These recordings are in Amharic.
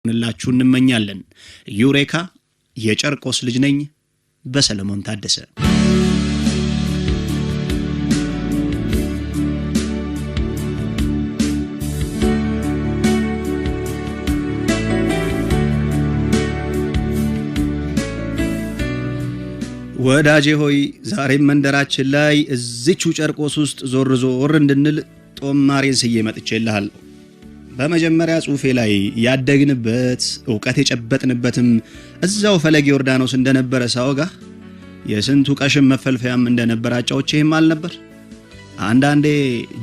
እንላችሁ እንመኛለን። ዩሬካ የጨርቆስ ልጅ ነኝ በሰለሞን ታደሰ። ወዳጄ ሆይ ዛሬም መንደራችን ላይ እዚቹ ጨርቆስ ውስጥ ዞር እንድንል ጦማሬን ስዬ መጥቼልሃለሁ። በመጀመሪያ ጽሁፌ ላይ ያደግንበት ዕውቀት የጨበጥንበትም እዛው ፈለግ ዮርዳኖስ እንደነበረ ሳወጋ የስንቱ ቀሽም መፈልፈያም እንደነበራጫዎቼም አልነበር። አንዳንዴ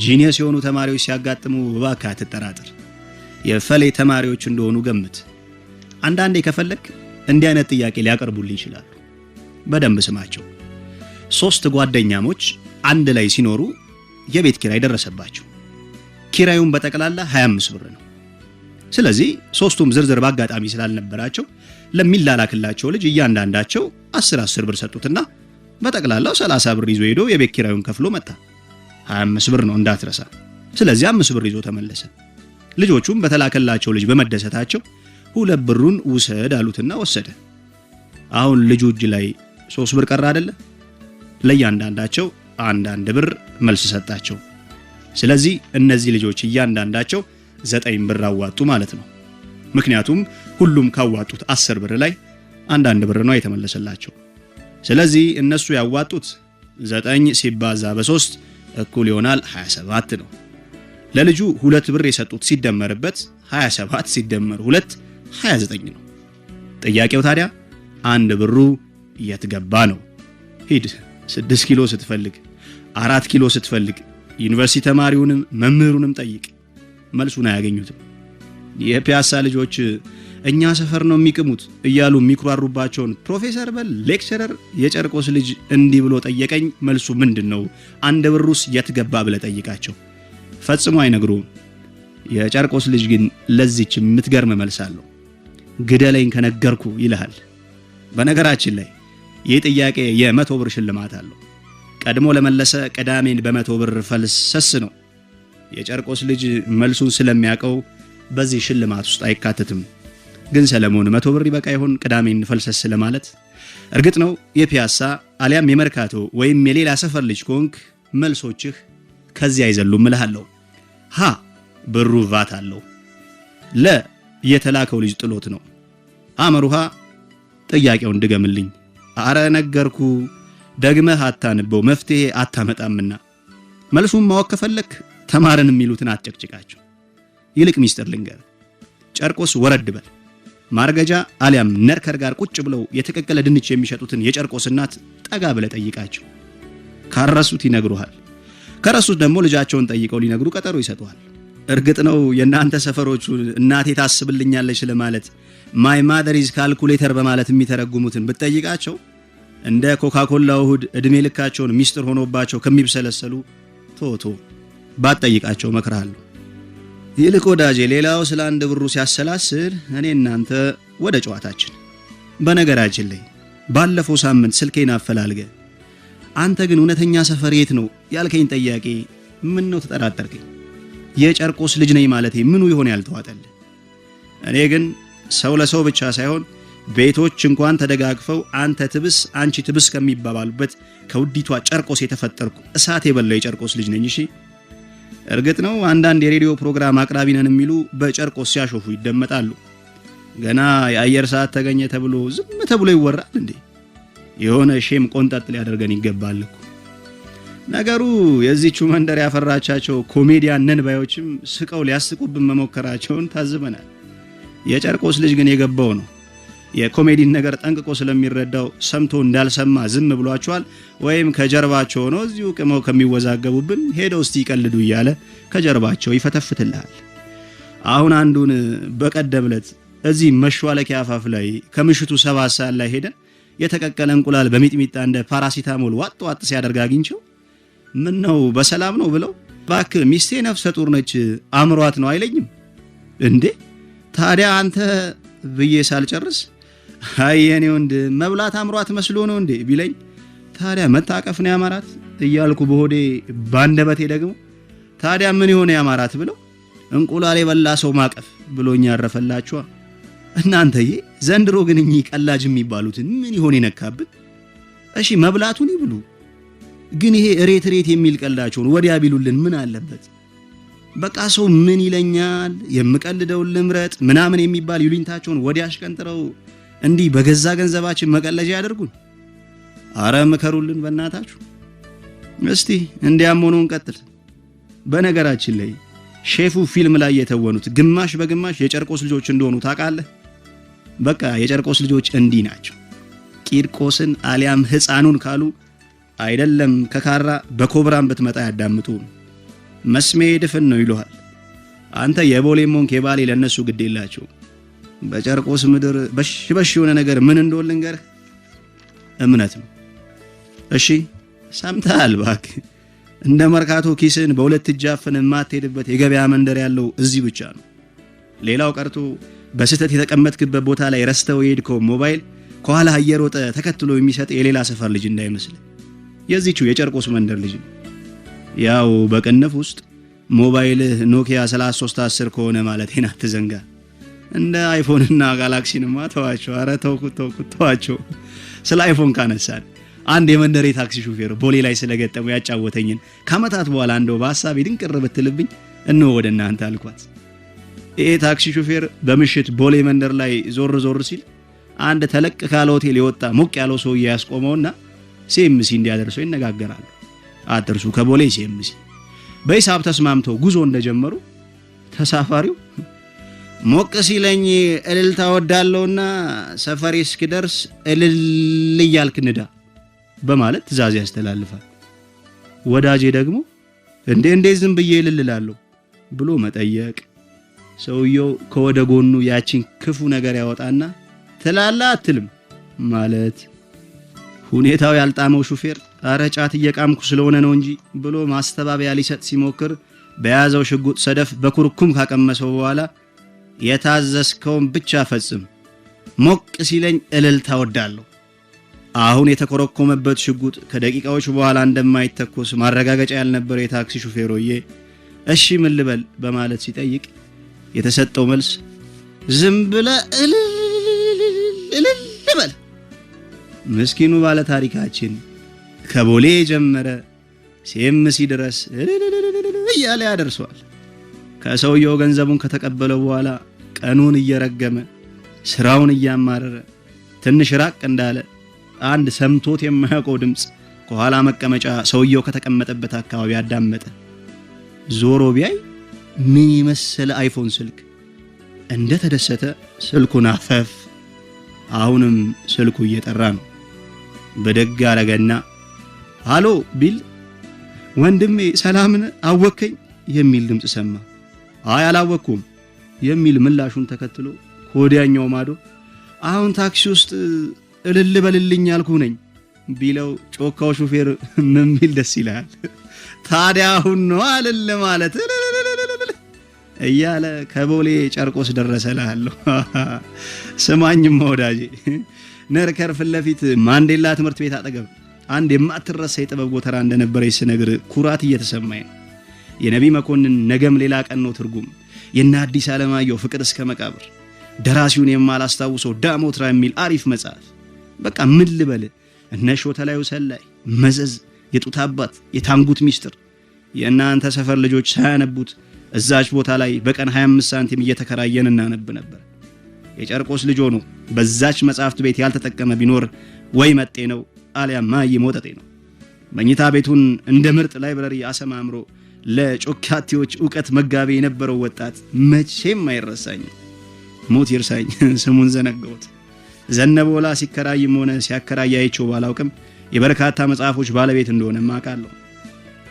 ጂኒየስ የሆኑ ተማሪዎች ሲያጋጥሙ እባክህ አትጠራጠር፣ የፈሌ ተማሪዎች እንደሆኑ ገምት። አንዳንዴ ከፈለክ እንዲህ አይነት ጥያቄ ሊያቀርቡልኝ ይችላሉ። በደንብ ስማቸው። 3 ጓደኛሞች አንድ ላይ ሲኖሩ የቤት ኪራይ ደረሰባቸው። ኪራዩን በጠቅላላ 25 ብር ነው። ስለዚህ ሶስቱም ዝርዝር ባጋጣሚ ስላልነበራቸው ለሚላላክላቸው ልጅ እያንዳንዳቸው 10 ብር ሰጡትና በጠቅላላው 30 ብር ይዞ ሄዶ የቤት ኪራዩን ከፍሎ መጣ። 25 ብር ነው እንዳትረሳ። ስለዚህ 5 ብር ይዞ ተመለሰ። ልጆቹም በተላከላቸው ልጅ በመደሰታቸው 2 ብሩን ውሰድ አሉትና ወሰደ። አሁን ልጁ እጅ ላይ 3 ብር ቀረ አይደለ? ለእያንዳንዳቸው 1 ብር መልስ ሰጣቸው። ስለዚህ እነዚህ ልጆች እያንዳንዳቸው 9 ብር አዋጡ ማለት ነው። ምክንያቱም ሁሉም ካዋጡት 10 ብር ላይ 1 ብር ነው የተመለሰላቸው። ስለዚህ እነሱ ያዋጡት 9 ሲባዛ በ3 እኩል ይሆናል 27 ነው። ለልጁ 2 ብር የሰጡት ሲደመርበት 27 ሲደመር 2 29 ነው። ጥያቄው ታዲያ 1 ብሩ የት ገባ ነው? ሂድ 6 ኪሎ ስትፈልግ 4 ኪሎ ስትፈልግ ዩኒቨርሲቲ ተማሪውንም መምህሩንም ጠይቅ፣ መልሱን አያገኙትም። የፒያሳ ልጆች እኛ ሰፈር ነው የሚቅሙት እያሉ የሚኩራሩባቸውን ፕሮፌሰር በል ሌክቸረር የጨርቆስ ልጅ እንዲህ ብሎ ጠየቀኝ መልሱ ምንድነው? 1 ብሩስ የት ገባ ብለ ጠይቃቸው፣ ፈጽሞ አይነግሩም። የጨርቆስ ልጅ ግን ለዚች የምትገርም መልስ አለው። ግደለኝ ከነገርኩ ይልሃል። በነገራችን ላይ ይህ ጥያቄ የ100 ብር ሽልማት አለው። ቀድሞ ለመለሰ ቅዳሜን በ100 ብር ፈልሰስ ነው። የጨርቆስ ልጅ መልሱን ስለሚያውቀው በዚህ ሽልማት ውስጥ አይካተትም። ግን ሰለሞን 100 ብር ይበቃ ይሆን ቅዳሜን ፈልሰስ ለማለት? እርግጥ ነው የፒያሳ አሊያም የመርካቶ ወይም የሌላ ሰፈር ልጅ ኮንክ መልሶችህ ከዚህ አይዘሉም እልሃለሁ። ሀ ብሩ ቫት አለው። ለ የተላከው ልጅ ጥሎት ነው። አመሩሃ ጥያቄውን ድገምልኝ። አረ ነገርኩ ደግመህ አታንበው መፍትሄ አታመጣምና። መልሱን ማወቅ ከፈለክ ተማረን የሚሉትን አትጨቅጭቃቸው። ይልቅ ሚስጥር ልንገር። ጨርቆስ ወረድ በል። ማርገጃ አሊያም ነርከር ጋር ቁጭ ብለው የተቀቀለ ድንች የሚሸጡትን የጨርቆስ እናት ጠጋ ብለ ጠይቃቸው። ካረሱት ይነግሩሃል። ከረሱት ደግሞ ልጃቸውን ጠይቀው ሊነግሩ ቀጠሮ ይሰጡሃል። እርግጥ ነው የናንተ ሰፈሮቹ እናቴ ታስብልኛለች ለማለት ማይ ማደር ኢዝ ካልኩሌተር በማለት የሚተረጉሙትን ብትጠይቃቸው እንደ ኮካኮላ እሁድ እድሜ ልካቸውን ሚስጥር ሆኖባቸው ከሚብሰለሰሉ ቶቶ ባትጠይቃቸው መክራለሁ። ይልቅ ወዳጄ ሌላው ስለ 1 ብሩ ሲያሰላስል እኔ እናንተ ወደ ጨዋታችን። በነገራችን ላይ ባለፈው ሳምንት ስልኬን አፈላልገ አንተ ግን እውነተኛ ሰፈር የት ነው ያልከኝ ጥያቄ ምን ነው ተጠራጠርከኝ? የጨርቆስ ልጅ ነኝ ማለቴ ምኑ ይሆን ያልተዋጠል? እኔ ግን ሰው ለሰው ብቻ ሳይሆን ቤቶች እንኳን ተደጋግፈው አንተ ትብስ አንቺ ትብስ ከሚባባሉበት ከውዲቷ ጨርቆስ የተፈጠርኩ እሳት የበላው የጨርቆስ ልጅ ነኝ። እሺ እርግጥ ነው አንዳንድ የሬዲዮ ፕሮግራም አቅራቢ ነን የሚሉ በጨርቆስ ሲያሾፉ ይደመጣሉ። ገና የአየር ሰዓት ተገኘ ተብሎ ዝም ተብሎ ይወራል እንዴ? የሆነ ሼም ቆንጠጥ ሊያደርገን ይገባል እኮ። ነገሩ የዚህቹ መንደር ያፈራቻቸው ኮሜዲያን ነን ባዮችም ስቀው ሊያስቁብን መሞከራቸውን ታዝበናል። የጨርቆስ ልጅ ግን የገባው ነው። የኮሜዲን ነገር ጠንቅቆ ስለሚረዳው ሰምቶ እንዳልሰማ ዝም ብሏቸዋል፣ ወይም ከጀርባቸው ሆኖ እዚሁ ቅመው ከሚወዛገቡብን ሄደው እስቲ ይቀልዱ እያለ ከጀርባቸው ይፈተፍትልሃል። አሁን አንዱን በቀደምለት እዚህ መሿለኪያ አፋፍ ላይ ከምሽቱ 7 ሰዓት ላይ ሄደን የተቀቀለ እንቁላል በሚጥሚጣ እንደ ፓራሲታሞል ዋጥ ዋጥ ሲያደርግ አግኝቸው ምን ነው በሰላም ነው ብለው እባክህ ሚስቴ ነፍሰ ጡር ነች አምሯት ነው አይለኝም እንዴ? ታዲያ አንተ ብዬ ሳልጨርስ አይ የኔ ወንድ መብላት አምሯት መስሎ ነው እንዴ ቢለኝ ታዲያ መታቀፍ ነው ያማራት እያልኩ በሆዴ ባንደበቴ ደግሞ ታዲያ ምን ይሆነ ያማራት ብለው እንቁላል የበላ ሰው ማቀፍ ብሎኝ ያረፈላችሁ። እናንተዬ ዘንድሮ ግን እኚህ ቀላጅ የሚባሉትን ምን ይሆን የነካብን? እሺ መብላቱን ይብሉ፣ ግን ይሄ እሬት የሚል ቀልዳቸውን ወዲያ ቢሉልን ምን አለበት? በቃ ሰው ምን ይለኛል የምቀልደውን ልምረጥ ምናምን የሚባል ይሉኝታቸውን ወዲያ አሽቀንጥረው እንዲህ በገዛ ገንዘባችን መቀለጃ ያደርጉን። አረ ምከሩልን በእናታችሁ። እስቲ እንዲያም ሆኖ እንቀጥል። በነገራችን ላይ ሼፉ ፊልም ላይ የተወኑት ግማሽ በግማሽ የጨርቆስ ልጆች እንደሆኑ ታውቃለህ? በቃ የጨርቆስ ልጆች እንዲህ ናቸው። ቂርቆስን አሊያም ሕፃኑን ካሉ አይደለም ከካራ በኮብራም ብትመጣ ያዳምጡ። መስሜ ድፍን ነው ይሉሃል። አንተ የቦሌ ሞንክ የባሌ ለነሱ ግድ የላቸው። በጨርቆስ ምድር በሽ የሆነ ነገር ምን እንደሆነ ልንገርህ፣ እምነት ነው። እሺ ሰምተሃል እባክህ። እንደ መርካቶ ኪስን በሁለት እጅ አፍን የማትሄድበት የገበያ መንደር ያለው እዚህ ብቻ ነው። ሌላው ቀርቶ በስህተት የተቀመጥክበት ቦታ ላይ ረስተው የሄድከው ሞባይል ከኋላ እየሮጠ ተከትሎ የሚሰጥ የሌላ ሰፈር ልጅ እንዳይመስል የዚህቹ የጨርቆስ መንደር ልጅ። ያው በቅንፍ ውስጥ ሞባይልህ ኖኪያ 3310 ከሆነ ማለቴን አትዘንጋ። እንደ አይፎንና ጋላክሲንማ ተዋቸው። ኧረ ተዋቸው። ስለ አይፎን ካነሳን አንድ የመንደሬ ታክሲ ሹፌር ቦሌ ላይ ስለገጠመው ያጫወተኝን ከዓመታት በኋላ እንደው በሐሳቤ ድንቅር ብትልብኝ እነሆ ወደ እናንተ አልኳት። ይሄ ታክሲ ሹፌር በምሽት ቦሌ መንደር ላይ ዞር ሲል አንድ ተለቅ ካለ ሆቴል የወጣ ሞቅ ያለው ሰውዬ ያስቆመውና ሲኤምሲ እንዲያደርሰው ይነጋገራሉ። አትርሱ ከቦሌ ሲኤምሲ። በሂሳብ ተስማምተው ጉዞ እንደጀመሩ ተሳፋሪው ሞቅ ሲለኝ እልልታ ወዳለውና ሰፈሬ እስኪደርስ እልል እያልክ ንዳ በማለት ትዕዛዝ ያስተላልፋል። ወዳጄ ደግሞ እንዴ ዝም ብዬ እልልላለሁ ብሎ መጠየቅ። ሰውየው ከወደ ጎኑ ያቺን ክፉ ነገር ያወጣና ትላላ አትልም ማለት። ሁኔታው ያልጣመው ሹፌር አረ ጫት እየቃምኩ ስለሆነ ነው እንጂ ብሎ ማስተባበያ ሊሰጥ ሲሞክር በያዘው ሽጉጥ ሰደፍ በኩርኩም ካቀመሰው በኋላ የታዘዝከውን ብቻ ፈጽም፣ ሞቅ ሲለኝ እልልታ ወዳለሁ። አሁን የተኮረኮመበት ሽጉጥ ከደቂቃዎች በኋላ እንደማይተኮስ ማረጋገጫ ያልነበረ የታክሲ ሹፌሮዬ እሺ ምን ልበል በማለት ሲጠይቅ የተሰጠው መልስ ዝም ብለህ እልል በል። ምስኪኑ ባለ ታሪካችን ከቦሌ ጀመረ ሲኤምሲ ድረስ እያለ ያደርሰዋል። ከሰውየው ገንዘቡን ከተቀበለው በኋላ ቀኑን እየረገመ ስራውን እያማረረ ትንሽ ራቅ እንዳለ አንድ ሰምቶት የማያውቀው ድምጽ ከኋላ መቀመጫ ሰውየው ከተቀመጠበት አካባቢ አዳመጠ። ዞሮ ቢያይ ምን የመሰለ አይፎን ስልክ። እንደተደሰተ ስልኩን አፈፍ። አሁንም ስልኩ እየጠራ ነው። በደግ አረገና ሃሎ ቢል ወንድሜ ሰላምን አወከኝ የሚል ድምጽ ሰማ። አይ አላወኩም የሚል ምላሹን ተከትሎ ከወዲያኛው ማዶ አሁን ታክሲ ውስጥ እልል በልልኝ ያልኩ ነኝ ቢለው ጮካው ሹፌር ምን ቢል ደስ ይላል? ታዲያ አሁን ነው አልል ማለት እያለ ከቦሌ ጨርቆስ ደረሰልሃለሁ። ስማኝም ወዳጄ ነርከር ፊት ለፊት ማንዴላ ትምህርት ቤት አጠገብ አንድ የማትረሳ የጥበብ ጎተራ እንደነበረ ስነግር ኩራት እየተሰማኝ ነው። የነቢ መኮንን ነገም ሌላ ቀን ነው ትርጉም፣ የና አዲስ ዓለማየሁ ፍቅር እስከ መቃብር፣ ደራሲውን የማላስታውሰው ዳሞትራ የሚል አሪፍ መጽሐፍ። በቃ ምን ልበል እነ ሾተላዩ ሰላይ፣ መዘዝ፣ የጡት አባት፣ የታንጉት ሚስጥር የእናንተ ሰፈር ልጆች ሳያነቡት እዛች ቦታ ላይ በቀን 25 ሳንቲም እየተከራየን እናነብ ነበር። የጨርቆስ ልጅ ሆኖ በዛች መጽሐፍት ቤት ያልተጠቀመ ቢኖር ወይ መጤ ነው አሊያም ማይ ሞጠጤ ነው። መኝታ ቤቱን እንደ ምርጥ ላይብረሪ አሰማምሮ ለጮካቲዎች ዕውቀት መጋቢ የነበረው ወጣት መቼም አይረሳኝ። ሞት ይርሳኝ ስሙን ዘነጋሁት። ዘነበወላ ሲከራይም ሆነ ሲያከራያይቸው ባላውቅም የበርካታ መጽሐፎች ባለቤት እንደሆነ ማቃለሁ።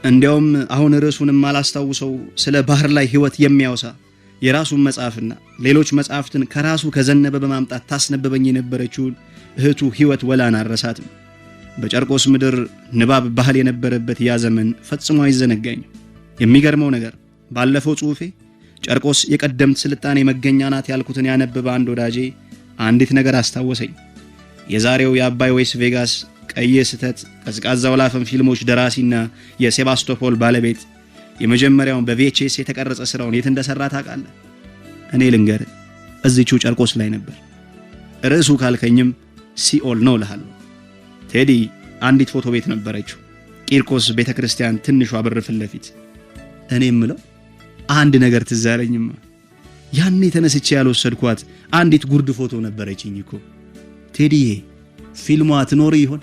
እንዲያውም አሁን ርዕሱንም አላስታውሰው ስለ ባህር ላይ ህይወት የሚያወሳ የራሱን መጽሐፍና ሌሎች መጽሐፍትን ከራሱ ከዘነበ በማምጣት ታስነበበኝ የነበረችውን እህቱ ህይወት ወላን አረሳትም። በጨርቆስ ምድር ንባብ ባህል የነበረበት ያ ዘመን ፈጽሞ አይዘነጋኝም። የሚገርመው ነገር ባለፈው ጽሁፌ ጨርቆስ የቀደምት ስልጣኔ መገኛ ናት ያልኩትን ያነበበ አንድ ወዳጄ አንዲት ነገር አስታወሰኝ። የዛሬው የአባይ ወይስ ቬጋስ፣ ቀይ ስህተት፣ ቀዝቃዛው ላፈን ፊልሞች ደራሲና የሴባስቶፖል ባለቤት የመጀመሪያውን በቪኤችኤስ የተቀረጸ ስራውን የት እንደሰራ ታውቃለህ? እኔ ልንገርህ፣ እዚቹ ጨርቆስ ላይ ነበር። ርዕሱ ካልከኝም ሲኦል ነው እልሃለሁ። ቴዲ አንዲት ፎቶ ቤት ነበረችው፣ ቂርቆስ ቤተክርስቲያን ትንሿ በር ፊት ለፊት። እኔ የምለው አንድ ነገር ትዝ አለኝማ። ያኔ ተነስቼ ያልወሰድኳት አንዲት ጉርድ ፎቶ ነበረችኝ እኮ። ቴዲዬ ፊልሟ ትኖር ይሆን?